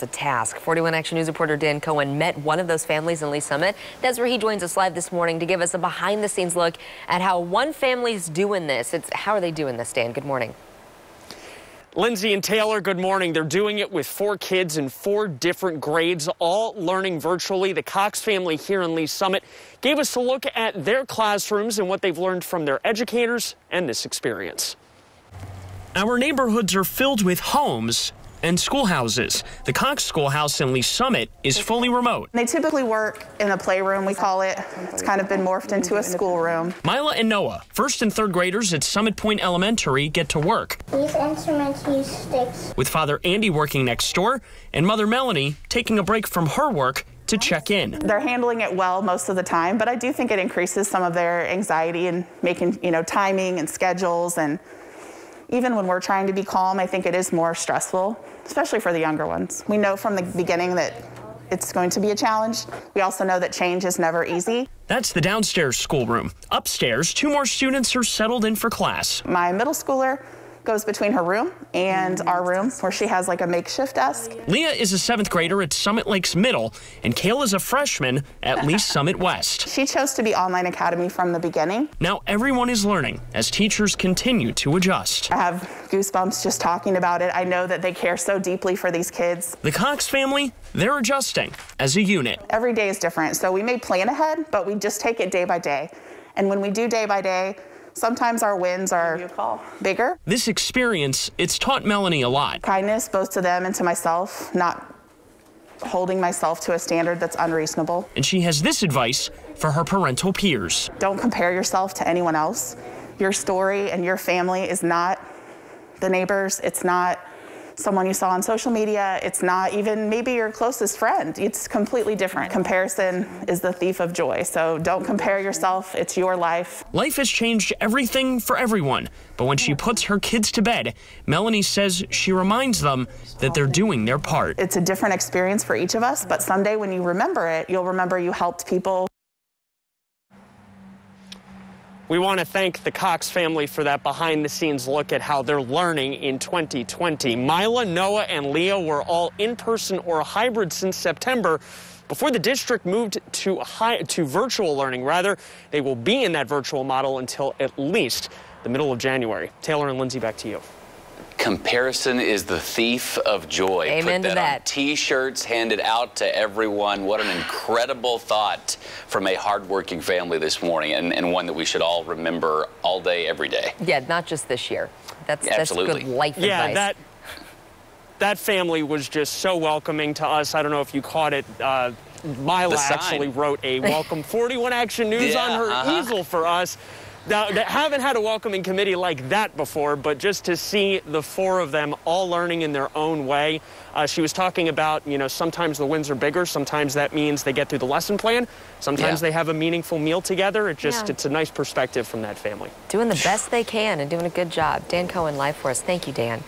The task. 41 Action News reporter Dan Cohen met one of those families in Lee Summit. That's where he joins us live this morning to give us a behind-the-scenes look at how one family's doing this. How are they doing this, Dan? Good morning. Lindsay and Taylor, good morning. They're doing it with 4 kids in 4 different grades, all learning virtually. The Cox family here in Lee Summit gave us a look at their classrooms and what they've learned from their educators and this experience. Our neighborhoods are filled with homes and schoolhouses. The Cox Schoolhouse in Lee Summit is fully remote. They typically work in a playroom, we call it. It's kind of been morphed into a schoolroom. Mila and Noah, 1st and 3rd graders at Summit Point Elementary, get to work. These instruments use sticks. With Father Andy working next door and Mother Melanie taking a break from her work to check in. They're handling it well most of the time, but I do think it increases some of their anxiety and making, timing and schedules, and even when we're trying to be calm, I think it is more stressful, especially for the younger ones. We know from the beginning that it's going to be a challenge. We also know that change is never easy. That's the downstairs schoolroom. Upstairs, 2 more students are settled in for class. My middle schooler goes between her room and our room, where she has like a makeshift desk. Leah is a 7th grader at Summit Lakes Middle, and Kayla's a freshman at Lee Summit West. She chose to be online academy from the beginning. Now everyone is learning as teachers continue to adjust. I have goosebumps just talking about it. I know that they care so deeply for these kids. The Cox family, they're adjusting as a unit. Every day is different, so we may plan ahead, but we just take it day by day. And when we do day by day, sometimes our wins are bigger. This experience, it's taught Melanie a lot. Kindness, both to them and to myself, not holding myself to a standard that's unreasonable. And she has this advice for her parental peers. Don't compare yourself to anyone else. Your story and your family is not the neighbors. It's not someone you saw on social media. It's not even maybe your closest friend. It's completely different. Comparison is the thief of joy. So don't compare yourself. It's your life. Life has changed everything for everyone. But when she puts her kids to bed, Melanie says she reminds them that they're doing their part. It's a different experience for each of us, but someday when you remember it, you'll remember you helped people. We want to thank the Cox family for that behind-the-scenes look at how they're learning in 2020. Mila, Noah, and Leah were all in-person or hybrid since September. Before the district moved to virtual learning, they will be in that virtual model until at least the middle of January. Taylor and Lindsay, back to you. Comparison is the thief of joy. Amen Put to that that. on T-shirts, handed out to everyone. What an incredible thought from a hardworking family this morning, and one that we should all remember all day, every day. Yeah, not just this year. That's Absolutely. good life advice. Yeah, that family was just so welcoming to us. I don't know if you caught it. Mila actually wrote a welcome 41 Action News on her easel for us. Now, they haven't had a welcoming committee like that before, but just to see the 4 of them all learning in their own way. She was talking about, sometimes the wins are bigger. Sometimes that means they get through the lesson plan. Sometimes they have a meaningful meal together. It's a nice perspective from that family. Doing the best they can and doing a good job. Dan Cohen live for us. Thank you, Dan.